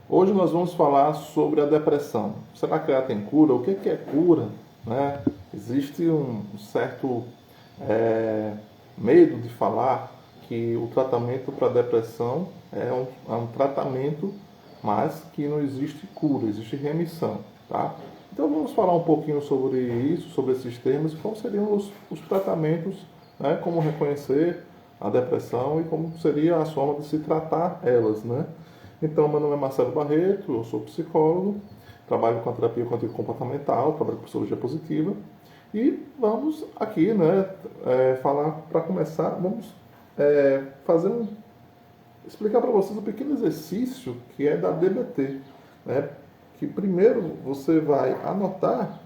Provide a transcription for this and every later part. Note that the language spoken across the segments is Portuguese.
Hoje nós vamos falar sobre a depressão. Será que ela tem cura? O que é cura? Né? Existe um certo medo de falar que o tratamento para a depressão é um tratamento, mas que não existe cura, existe remissão. Tá? Então vamos falar um pouquinho sobre isso, sobre esses termos e como seriam os tratamentos, né? Como reconhecer a depressão e como seria a forma de se tratar elas, né? Então, meu nome é Marcelo Barreto, eu sou psicólogo, trabalho com a terapia cognitivo-comportamental, trabalho com psicologia positiva e vamos aqui, né, falar para começar, vamos fazer explicar para vocês um pequeno exercício que é da DBT, né? Que primeiro você vai anotar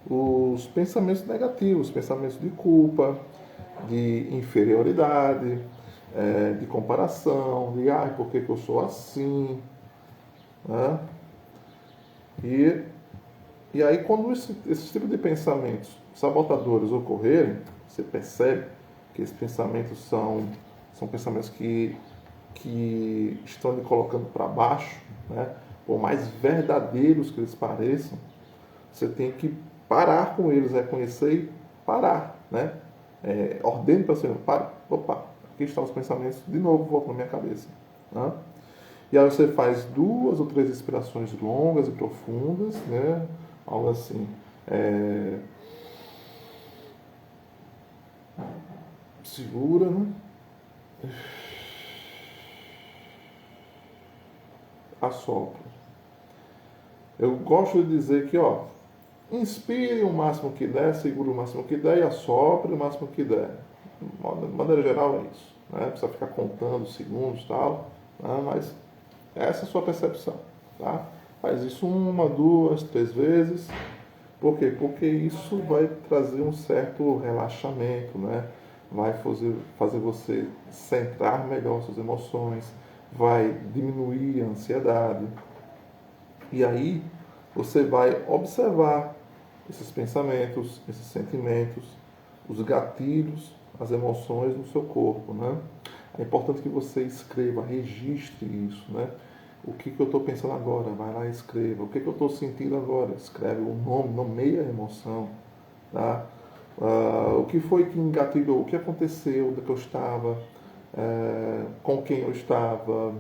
os pensamentos negativos, pensamentos de culpa, de inferioridade, de comparação, de ai, por que eu sou assim, né? E, e aí, quando esse tipo de pensamentos sabotadores ocorrerem, você percebe que esses pensamentos são pensamentos que estão lhe colocando para baixo, né? Por mais verdadeiros que eles pareçam, você tem que parar com eles, reconhecer e parar, né? Ordene para você, para, opa, aqui estão os pensamentos, de novo voltam na minha cabeça, né? E aí você faz 2 ou 3 respirações longas e profundas, né? Algo assim. Segura, né? Assopra. Eu gosto de dizer que, ó, inspire o máximo que der, segure o máximo que der e assopre o máximo que der. De maneira geral é isso. Né? Não precisa ficar contando segundos e tal, né? Mas essa é a sua percepção. Tá? Faz isso 1, 2, 3 vezes. Por quê? Porque isso vai trazer um certo relaxamento, né? Vai fazer você centrar melhor suas emoções, vai diminuir a ansiedade. E aí você vai observar esses pensamentos, esses sentimentos, os gatilhos, as emoções no seu corpo, né? É importante que você escreva, registre isso, né? O que eu estou pensando agora? Vai lá e escreva. O que eu estou sentindo agora? Escreve o nome, nomeia a emoção, tá? O que foi que engatilhou? O que aconteceu? Onde eu estava? Com quem eu estava?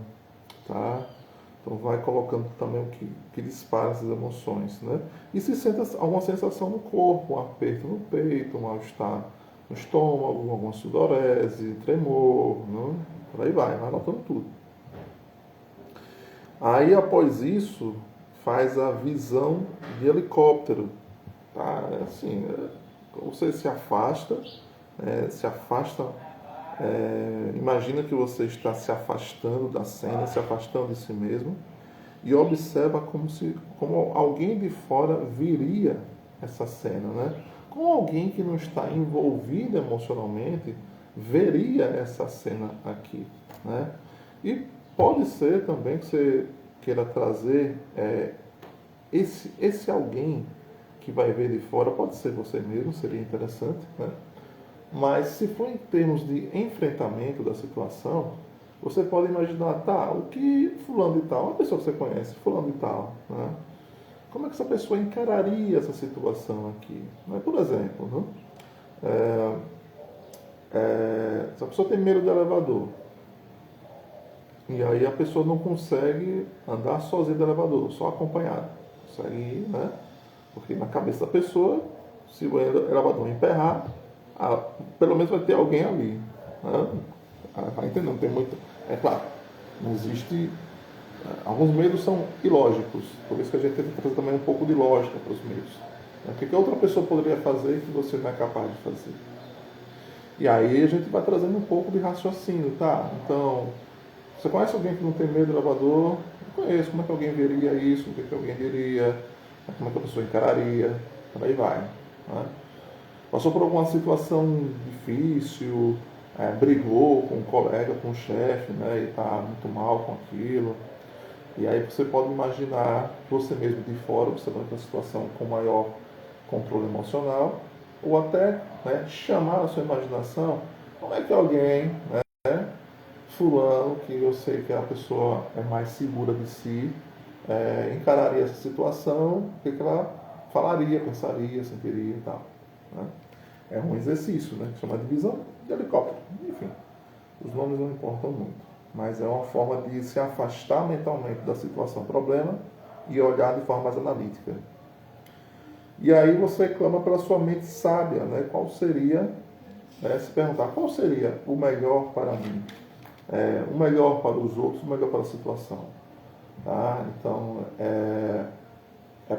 Tá? Então vai colocando também o que dispara essas emoções, né? E se sente alguma sensação no corpo, um aperto no peito, um mal-estar no estômago, alguma sudorese, tremor, né? Por aí vai anotando tudo. Aí após isso, faz a visão de helicóptero, tá? Assim, você se afasta, imagina que você está se afastando da cena, se afastando de si mesmo e observa como alguém de fora viria essa cena, né? Como alguém que não está envolvido emocionalmente veria essa cena aqui, né? E pode ser também que você queira trazer esse alguém que vai ver de fora, pode ser você mesmo, seria interessante, né? Mas se for em termos de enfrentamento da situação, você pode imaginar, tá, o que fulano de tal, uma pessoa que você conhece, fulano de tal, né? Como é que essa pessoa encararia essa situação aqui? Né? Por exemplo, né? Se a pessoa tem medo de elevador, e aí a pessoa não consegue andar sozinha do elevador, só acompanhada. Consegue ir, né? Porque na cabeça da pessoa, se o elevador emperrar, pelo menos vai ter alguém ali. Né? Vai entendendo, tem muito. É claro, não existe. Alguns medos são ilógicos, por isso que a gente tenta trazer também um pouco de lógica para os medos. O que outra pessoa poderia fazer que você não é capaz de fazer? E aí a gente vai trazendo um pouco de raciocínio, tá? Então, você conhece alguém que não tem medo do elevador? Eu conheço. Como é que alguém veria isso? O que alguém diria? Como é que a pessoa encararia? Por aí vai. Né? Passou por alguma situação difícil, brigou com um colega, com um chefe, né, e está muito mal com aquilo. E aí você pode imaginar você mesmo de fora, observando a situação com maior controle emocional, ou até, né, chamar a sua imaginação como é que alguém, né, fulano, que eu sei que a pessoa é mais segura de si, encararia essa situação, o que ela falaria, pensaria, sentiria e tal. Né? É um exercício, né? Que chama de visão de helicóptero. Enfim, os nomes não importam muito, mas é uma forma de se afastar mentalmente da situação problema e olhar de forma mais analítica. E aí você clama pela sua mente sábia, né? Qual seria, se perguntar, qual seria o melhor para mim? O melhor para os outros, o melhor para a situação. Tá? Então, é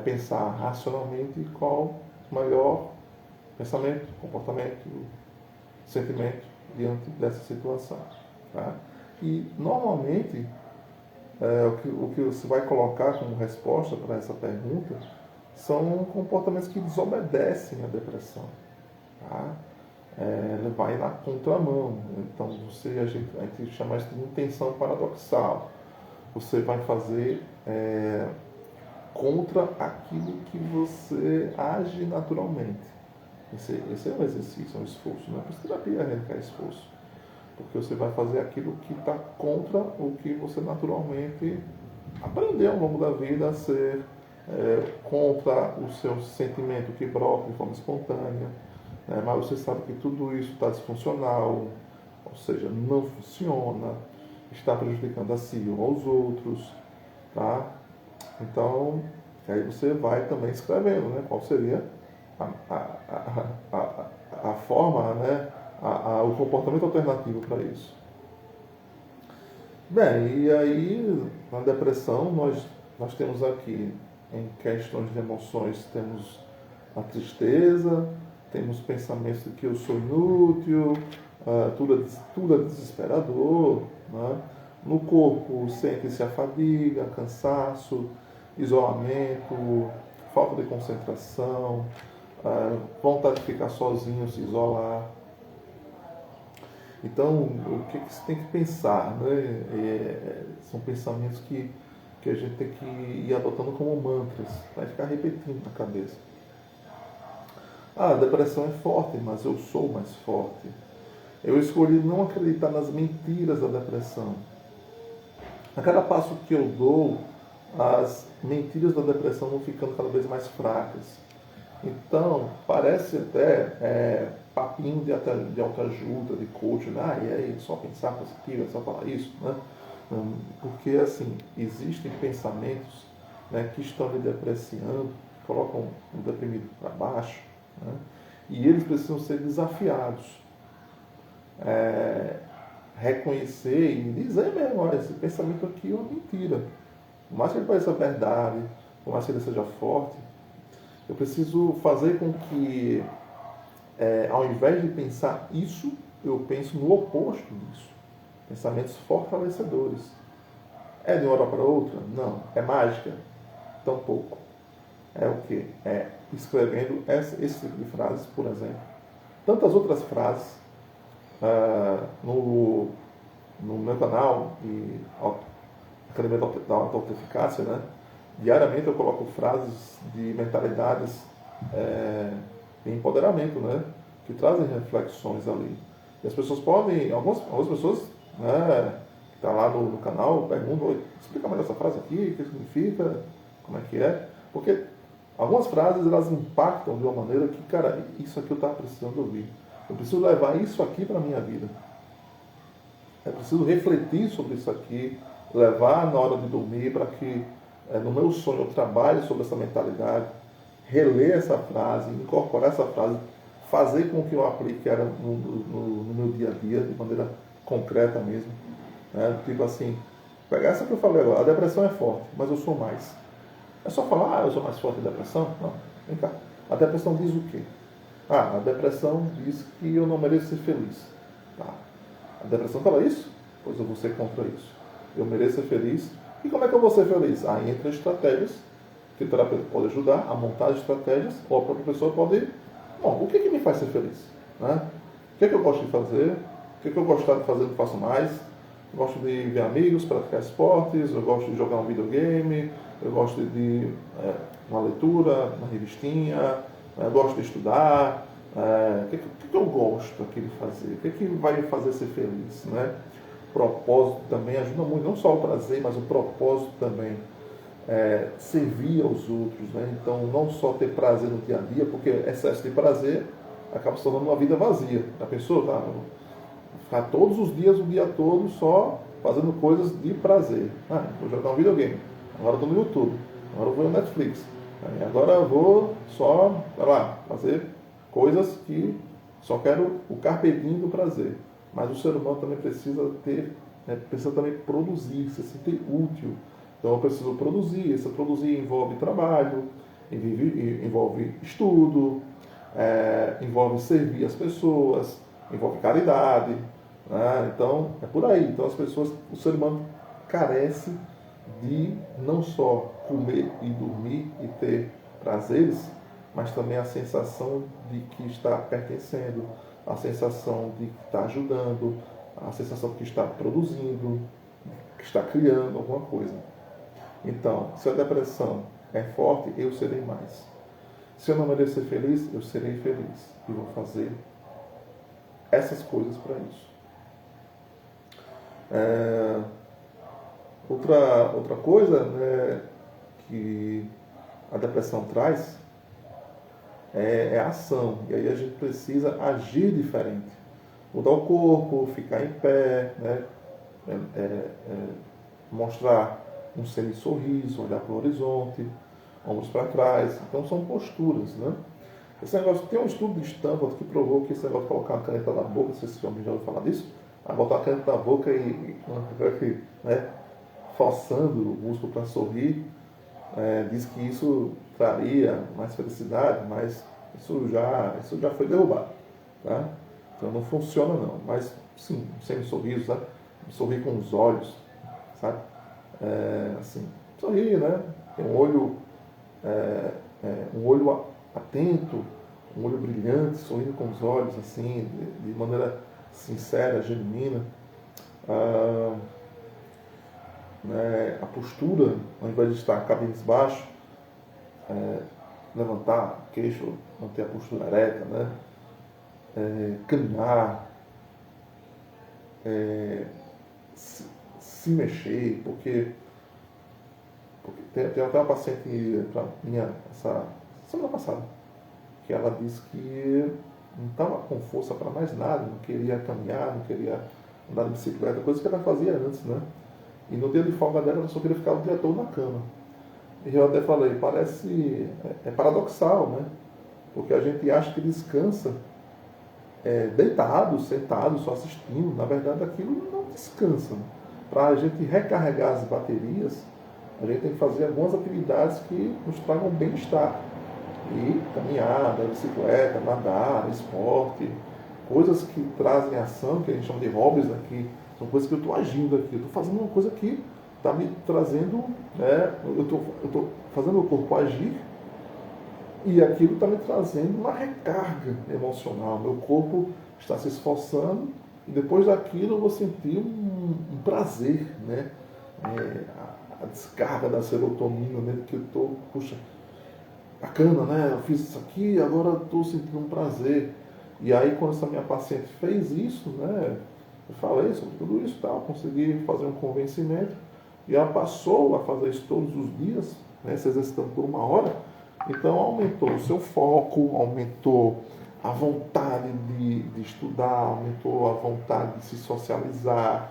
pensar racionalmente qual o melhor pensamento, comportamento, sentimento diante dessa situação. Tá? E, normalmente, o que você vai colocar como resposta para essa pergunta são comportamentos que desobedecem à depressão. Tá? Ele vai na contramão. Então, a gente chama isso de intenção paradoxal. Você vai fazer contra aquilo que você age naturalmente. Esse é um exercício, é um esforço. Não é? Por terapia requer esforço. Porque você vai fazer aquilo que está contra o que você naturalmente aprendeu ao longo da vida a ser, contra o seu sentimento que brota de forma espontânea. Né? Mas você sabe que tudo isso está disfuncional, ou seja, não funciona, está prejudicando a si ou aos outros. Tá? Então, aí você vai também escrevendo, né? Qual seria a forma, né? O comportamento alternativo para isso. Bem, e aí na depressão nós temos aqui, em questões de emoções, temos a tristeza, temos pensamentos de que eu sou inútil, tudo é desesperador, né? No corpo sente-se a fadiga, cansaço, isolamento, falta de concentração, vontade de ficar sozinho, se isolar. Então, o que você tem que pensar? Né? São pensamentos que a gente tem que ir adotando como mantras, vai ficar repetindo na cabeça. A depressão é forte, mas eu sou mais forte. Eu escolhi não acreditar nas mentiras da depressão. A cada passo que eu dou, as mentiras da depressão vão ficando cada vez mais fracas. Então, parece até papinho de autoajuda, de coaching, e aí, só pensar positivo, é só falar isso, né? Porque, assim, existem pensamentos, né, que estão me depreciando, colocam o deprimido para baixo, né? E eles precisam ser desafiados. Reconhecer e dizer mesmo, olha, esse pensamento aqui é uma mentira. Por mais que ele pareça verdade, por mais que ele seja forte, eu preciso fazer com que, ao invés de pensar isso, eu penso no oposto disso. Pensamentos fortalecedores. É de uma hora para outra? Não. É mágica? Tampouco. É o quê? É escrevendo esse tipo de frases, por exemplo. Tantas outras frases no meu canal de Academia da Autoeficácia, né? Diariamente eu coloco frases de mentalidades de empoderamento, né? Que trazem reflexões ali. E as pessoas podem, algumas pessoas, né, que estão lá no canal, perguntam, explica mais essa frase aqui, o que significa, como é que é. Porque algumas frases, elas impactam de uma maneira que, cara, isso aqui eu estava precisando ouvir. Eu preciso levar isso aqui para a minha vida. Eu preciso refletir sobre isso aqui, levar na hora de dormir para que no meu sonho eu trabalhe sobre essa mentalidade, reler essa frase, incorporar essa frase, fazer com que eu aplique ela no meu dia a dia, de maneira concreta mesmo. Né? Tipo assim, pegar essa que eu falei agora, a depressão é forte, mas eu sou mais. É só falar, eu sou mais forte da depressão? Não, vem cá. A depressão diz o quê? A depressão diz que eu não mereço ser feliz. Tá. A depressão fala isso? Pois eu vou ser contra isso. Eu mereço ser feliz. E como é que eu vou ser feliz? Aí entra estratégias que o terapeuta pode ajudar a montar estratégias, ou a própria pessoa pode... Bom, o que me faz ser feliz? Né? O que eu gosto de fazer? O que eu gostava de fazer e não faço mais? Eu gosto de ver amigos, praticar esportes, eu gosto de jogar um videogame, eu gosto de uma leitura, uma revistinha, eu gosto de estudar. O que eu gosto aqui de fazer? O que vai me fazer ser feliz? Né? O propósito também ajuda muito, não só o prazer, mas o propósito também. servir aos outros, né? Então, não só ter prazer no dia a dia, porque excesso de prazer acaba se tornando uma vida vazia. A pessoa tá, ficar todos os dias, o dia todo, só fazendo coisas de prazer. Vou jogar um videogame, agora estou no YouTube, agora eu vou no Netflix, agora eu vou só, sei lá, fazer coisas que só quero o carpe diem do prazer. Mas o ser humano também precisa ter, precisa também produzir, se sentir útil. Então eu preciso produzir. Esse produzir envolve trabalho, envolve estudo, envolve servir as pessoas, envolve caridade. Né? Então é por aí. Então as pessoas, o ser humano carece de não só comer e dormir e ter prazeres, mas também a sensação de que está pertencendo, a sensação de que está ajudando, a sensação de que está produzindo, que está criando alguma coisa. Então, se a depressão é forte, eu serei mais. Se eu não mereço ser feliz, eu serei feliz. E vou fazer essas coisas para isso. Outra coisa, né, que a depressão traz é a ação. E aí a gente precisa agir diferente. Mudar o corpo, ficar em pé, né? Mostrar um semi-sorriso, olhar para o horizonte, ombros para trás. Então são posturas, né? Esse negócio, tem um estudo de Stanford que provou que esse negócio de colocar uma caneta na boca, não sei se você já ouviu falar disso, botar a caneta na boca né, forçando o músculo para sorrir, diz que isso traria mais felicidade, mas isso já foi derrubado. Tá? Então não funciona não, mas sim, sem sorriso, né? Sorrir com os olhos, sabe? Assim, sorrir, né? Tem um olho atento, um olho brilhante, sorrindo com os olhos, assim, de maneira sincera, genuína. A postura, ao invés de estar cabisbaixo, levantar o queixo, manter a postura ereta, né? Caminhar, se mexer, porque tem até uma paciente para minha essa semana passada, que ela disse que não estava com força para mais nada, não queria caminhar, não queria andar de bicicleta, coisa que ela fazia antes, né? E no dia de folga dela, ela só queria ficar o dia todo na cama. E eu até falei, parece, paradoxal, né? Porque a gente acha que descansa deitado, sentado, só assistindo. Na verdade, aquilo não descansa. Né? Para a gente recarregar as baterias, a gente tem que fazer algumas atividades que nos tragam bem-estar. E caminhar, bicicleta, nadar, esporte, coisas que trazem ação, que a gente chama de hobbies aqui, são coisas que eu estou agindo aqui, eu estou fazendo uma coisa que está me trazendo, eu estou fazendo o corpo agir e aquilo está me trazendo uma recarga emocional. Meu corpo está se esforçando e depois daquilo eu vou sentir um prazer, né? A descarga da serotonina, né? Porque eu estou, puxa, bacana, né? Eu fiz isso aqui, agora estou sentindo um prazer. E aí, quando essa minha paciente fez isso, né? Eu falei sobre tudo isso, tal, consegui fazer um convencimento. E ela passou a fazer isso todos os dias, né? Se exercitando por 1 hora. Então, aumentou o seu foco, aumentou a vontade de estudar, aumentou a vontade de se socializar,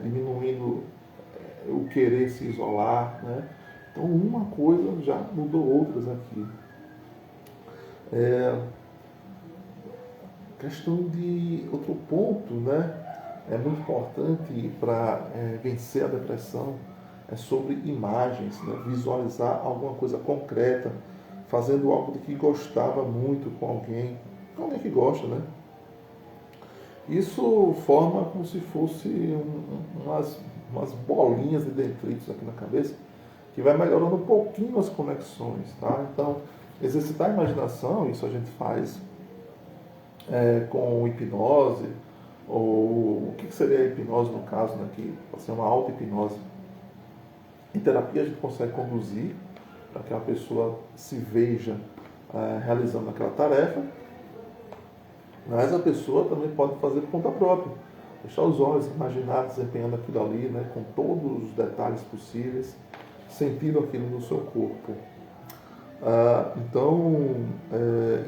diminuindo o querer se isolar, né? Então, uma coisa já mudou outras aqui. Questão de outro ponto, né? É muito importante para vencer a depressão, é sobre imagens, né? Visualizar alguma coisa concreta, fazendo algo de que gostava muito com alguém que gosta, né? Isso forma como se fosse umas bolinhas de detritos aqui na cabeça, que vai melhorando um pouquinho as conexões, tá? Então, exercitar a imaginação, isso a gente faz com hipnose, ou o que seria a hipnose no caso, né? Que pode ser uma auto-hipnose. Em terapia a gente consegue conduzir para que a pessoa se veja realizando aquela tarefa, mas a pessoa também pode fazer por conta própria. Fechar os olhos, imaginar desempenhando aquilo ali, né, com todos os detalhes possíveis, sentindo aquilo no seu corpo. Então,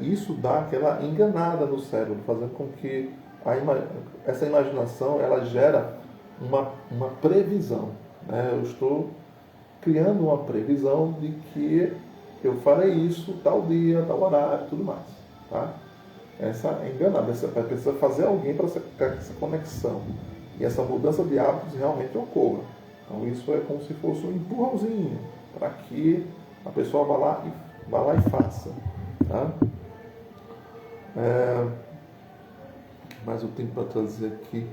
isso dá aquela enganada no cérebro, fazendo com que essa imaginação ela gera uma previsão. Né? Eu estou criando uma previsão de que eu farei isso tal dia, tal horário, tudo mais. Tá? Essa é enganada, você precisa fazer alguém para essa conexão. E essa mudança de hábitos realmente ocorra. Então isso é como se fosse um empurrãozinho para que a pessoa vá lá e faça. Tá? Mas eu tenho para trazer aqui.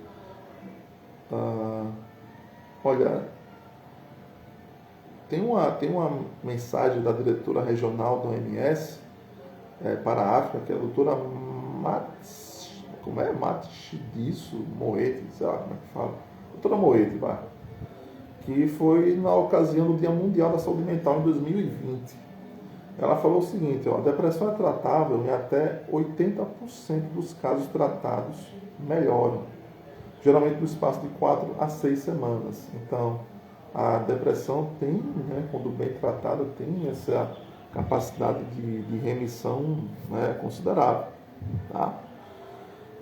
Olha, tem uma mensagem da diretora regional do OMS para a África, que é a doutora Matshidiso Moeti, sei lá como é que fala. Doutora Moeti, que foi na ocasião do Dia Mundial da Saúde Mental em 2020. Ela falou o seguinte, a depressão é tratável em até 80% dos casos tratados melhoram, geralmente no espaço de 4 a 6 semanas. Então, a depressão tem, né, quando bem tratada, tem essa capacidade de remissão, né, considerável. Tá?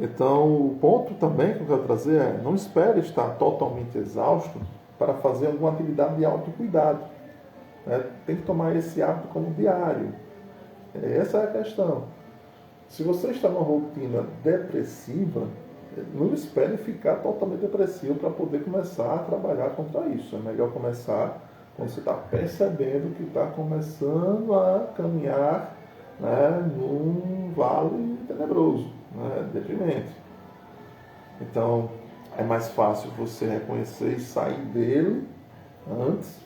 Então, o ponto também que eu quero trazer é, não espere estar totalmente exausto para fazer alguma atividade de autocuidado. Né? Tem que tomar esse hábito como diário. Essa é a questão. Se você está numa rotina depressiva, não espere ficar totalmente depressivo para poder começar a trabalhar contra isso. É melhor começar quando você está percebendo que está começando a caminhar, né, num vale tenebroso, né, deprimente. Então, é mais fácil você reconhecer e sair dele antes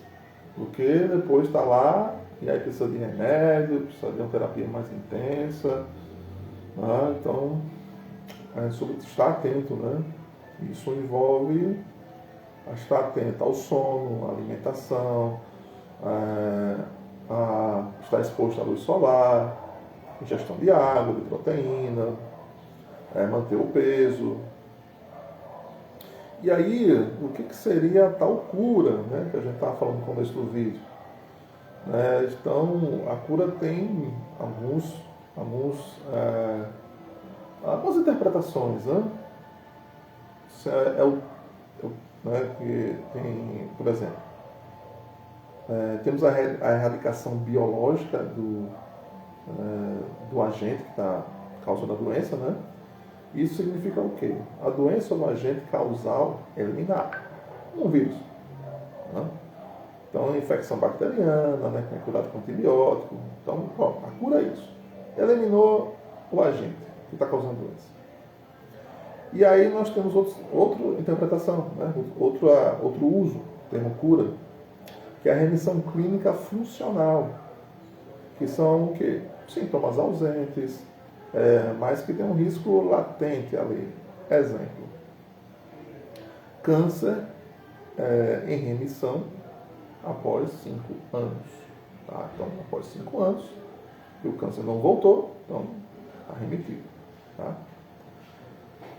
do que depois estar lá e aí precisa de remédio, precisa de uma terapia mais intensa. Né? Então, é sobre estar atento, né? Isso envolve estar atento ao sono, à alimentação, a estar exposto à luz solar, ingestão de água, de proteína, manter o peso. E aí, o que seria a tal cura, né, que a gente estava falando no começo do vídeo? Então, a cura tem algumas interpretações, né? Isso né, que tem, por exemplo, temos a erradicação biológica do agente que está causando a doença, né? Isso significa o quê? A doença ou o agente causal é eliminado. Um vírus. Né? Então, a infecção bacteriana, né, que é curada com antibiótico. Então, a cura é isso. Eliminou o agente que está causando a doença. E aí nós temos outra interpretação, né? outro uso do termo cura, que é a remissão clínica funcional, que são o quê? Sintomas ausentes, mas que tem um risco latente ali. Exemplo, câncer em remissão após 5 anos. Tá? Então, após 5 anos, e o câncer não voltou, então está remitido. Tá?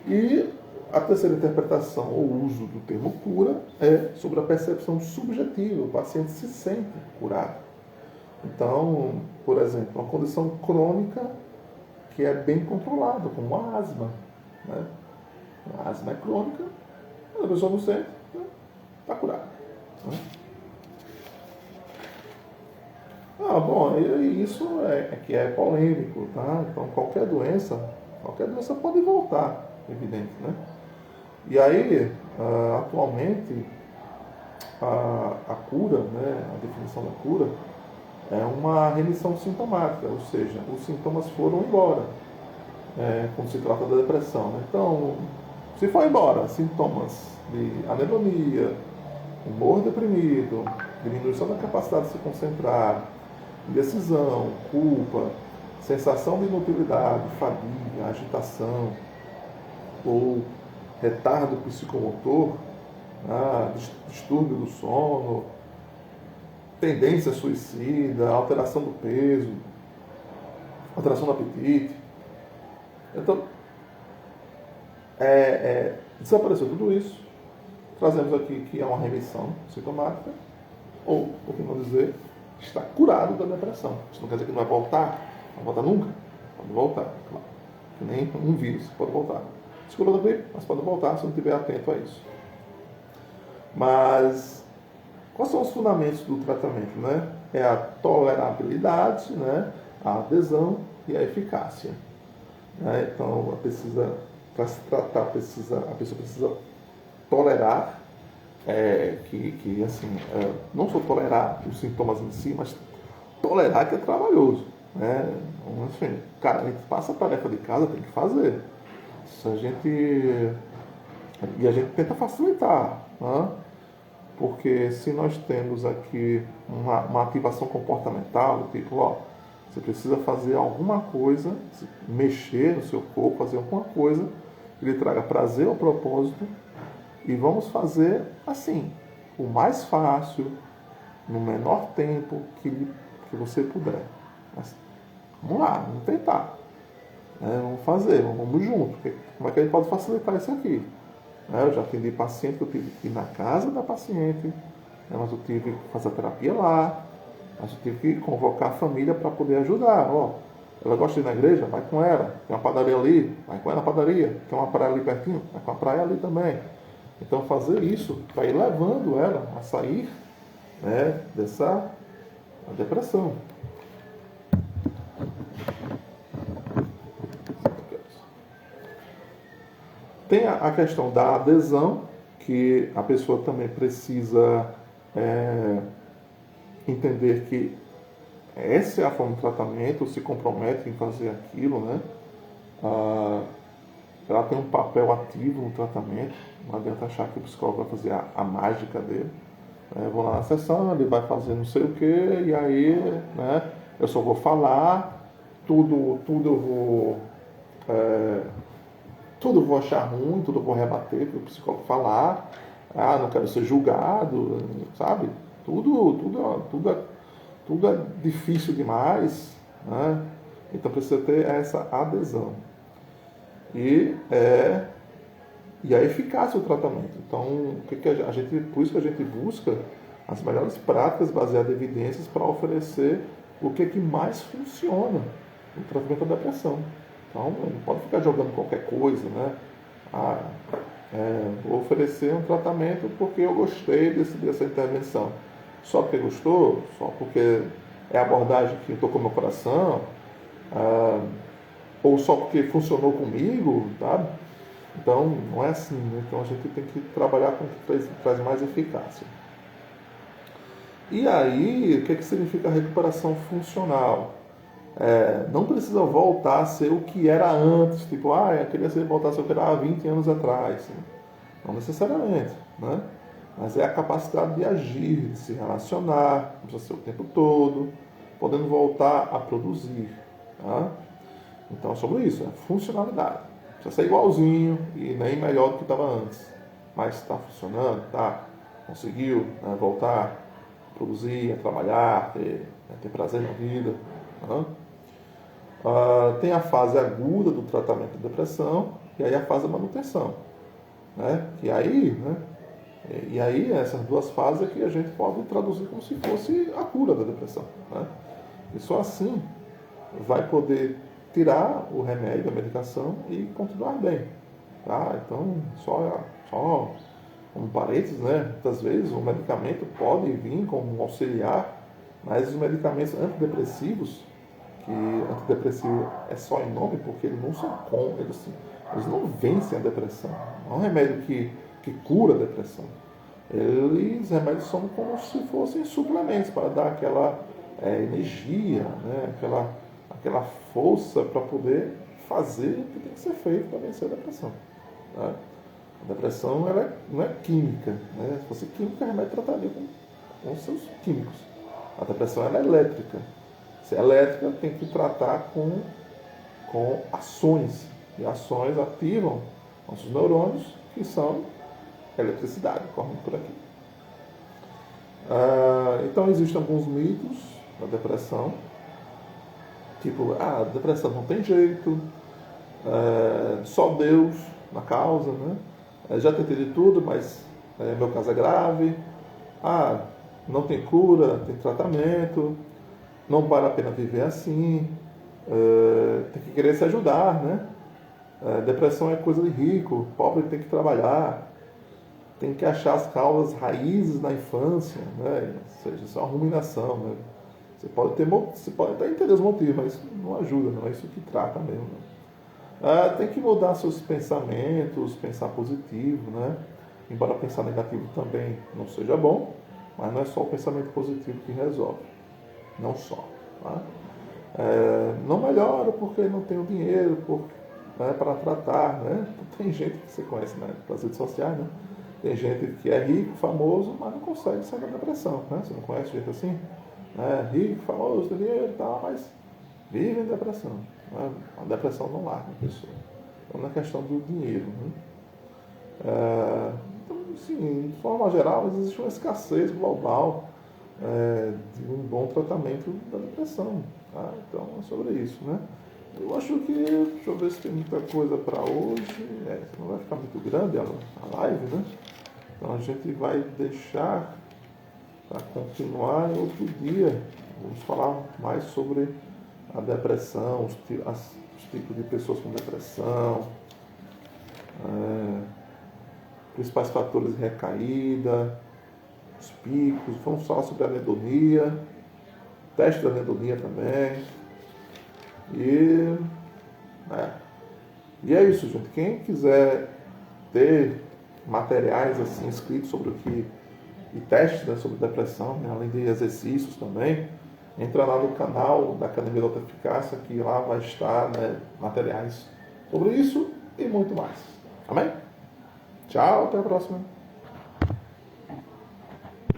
E a terceira interpretação ou uso do termo cura é sobre a percepção subjetiva. O paciente se sente curado. Então, por exemplo, uma condição crônica que é bem controlada, como a asma. Né? A asma é crônica, a pessoa não sente, está curada. Né? Bom, isso que é polêmico, tá? Então qualquer doença pode voltar, evidente, né? E aí, atualmente, a cura, né, a definição da cura, é uma remissão sintomática, ou seja, os sintomas foram embora, quando se trata da depressão. Né? Então, se for embora, sintomas de anedonia, humor deprimido, diminuição da capacidade de se concentrar, indecisão, culpa, sensação de inutilidade, fadiga, agitação ou retardo psicomotor, distúrbio do sono, tendência suicida, alteração do peso, alteração do apetite. Então, desapareceu tudo isso. Trazemos aqui que é uma remissão sintomática ou, por que não dizer, está curado da depressão. Isso não quer dizer que não vai voltar, não vai voltar nunca. Pode voltar, claro. Que nem um vírus, pode voltar. Se curou da gripe, mas pode voltar se não estiver atento a isso. Mas, quais são os fundamentos do tratamento, né? É a tolerabilidade, né? A adesão e a eficácia. Né? Então, para se tratar, a pessoa precisa tolerar, que assim, não só tolerar os sintomas em si, mas tolerar que é trabalhoso. Né? Então, assim, cara, a gente passa a tarefa de casa, tem que fazer. E a gente tenta facilitar, né? Porque se nós temos aqui uma ativação comportamental, tipo, ó, você precisa fazer alguma coisa, mexer no seu corpo, fazer alguma coisa que lhe traga prazer ao propósito, e vamos fazer assim, o mais fácil, no menor tempo que você puder. Mas, vamos lá, vamos tentar. Vamos fazer, vamos junto. Como é que a gente pode facilitar isso aqui? Eu já atendi paciente que eu tive que ir na casa da paciente, mas eu tive que fazer a terapia lá, mas eu tive que convocar a família para poder ajudar. Ó, ela gosta de ir na igreja? Vai com ela. Tem uma padaria ali? Vai com ela na padaria. Tem uma praia ali pertinho? Vai com a praia ali também. Então fazer isso para ir levando ela a sair, né, dessa depressão. Tem a questão da adesão, que a pessoa também precisa entender que essa é a forma de tratamento, se compromete em fazer aquilo, né? Ela tem um papel ativo no tratamento, não adianta achar que o psicólogo vai fazer a mágica dele. Eu vou lá na sessão, ele vai fazer não sei o que, e aí, né, eu só vou falar, tudo eu vou... tudo eu vou achar ruim, tudo eu vou rebater para o psicólogo falar, não quero ser julgado, sabe? Tudo é difícil demais, né? Então precisa ter essa adesão. E a eficácia do tratamento. Então, por isso que a gente busca as melhores práticas baseadas em evidências para oferecer o que mais funciona no tratamento da depressão. Então, não pode ficar jogando qualquer coisa, né? Vou oferecer um tratamento porque eu gostei dessa intervenção. Só porque gostou? Só porque é a abordagem que tocou meu coração? Ou só porque funcionou comigo, sabe? Então, não é assim, né? Então a gente tem que trabalhar com o que traz mais eficácia. E aí, o que significa recuperação funcional? Não precisa voltar a ser o que era antes, tipo, eu queria voltar a ser o que era há 20 anos atrás. Não necessariamente, né? Mas é a capacidade de agir, de se relacionar, não precisa ser o tempo todo, podendo voltar a produzir. Tá? Então, sobre isso, funcionalidade. Precisa ser igualzinho e nem melhor do que estava antes. Mas está funcionando, tá? Conseguiu, né, voltar a produzir, a trabalhar, ter prazer na vida. Tá? Tem a fase aguda do tratamento da depressão e aí a fase da manutenção. Né? E aí essas duas fases é que a gente pode traduzir como se fosse a cura da depressão. Né? E só assim vai poder tirar o remédio, a medicação e continuar bem. Tá? Então, só como parênteses, né? Muitas vezes o medicamento pode vir como um auxiliar, mas os medicamentos antidepressivos, que antidepressivo é só em nome porque eles não são eles não vencem a depressão. Não é um remédio que cura a depressão. Os remédios são como se fossem suplementos para dar aquela energia, né? aquela força para poder fazer o que tem que ser feito para vencer a depressão. Tá? A depressão não é química. Né? Se fosse química, o remédio trataria com seus químicos. A depressão é elétrica. Se é elétrica, tem que tratar com ações. E ações ativam nossos neurônios, que são eletricidade, correndo por aqui. Então, existem alguns mitos da depressão. Tipo, a depressão não tem jeito, só Deus na causa, né? Já tentei de tudo, mas meu caso é grave. não tem cura, tem tratamento, não vale a pena viver assim, tem que querer se ajudar, né? Depressão é coisa de rico, pobre tem que trabalhar, tem que achar as causas raízes na infância, né? Ou seja, isso é uma ruminação, né? Você pode até entender os motivos, mas isso não ajuda, não é isso que trata mesmo. Tem que mudar seus pensamentos, pensar positivo, né? Embora pensar negativo também não seja bom, mas não é só o pensamento positivo que resolve, não só. Tá? Não melhora porque não tenho dinheiro para tratar, né? Tem gente que você conhece, né, nas redes sociais, né? Tem gente que é rico, famoso, mas não consegue sair da depressão, né? Você não conhece gente assim? Rico, famoso, tem dinheiro e tal, mas vive em depressão. Né? A depressão não larga a pessoa. Então, não é questão do dinheiro. Né? Então, assim, de forma geral, existe uma escassez global de um bom tratamento da depressão. Tá? Então, é sobre isso. Né? Eu acho que, deixa eu ver se tem muita coisa para hoje. Não vai ficar muito grande a live, né? Então, a gente vai deixar para continuar em outro dia. Vamos falar mais sobre a depressão, os tipos de pessoas com depressão, principais fatores de recaída, os picos. Vamos falar sobre a anedonia, teste da anedonia também. E é isso, gente. Quem quiser ter materiais assim escritos sobre o que e testes, né, sobre depressão, né, além de exercícios também, entra lá no canal da Academia da Alta Eficácia, que lá vai estar, né, materiais sobre isso e muito mais. Amém? Tchau, até a próxima.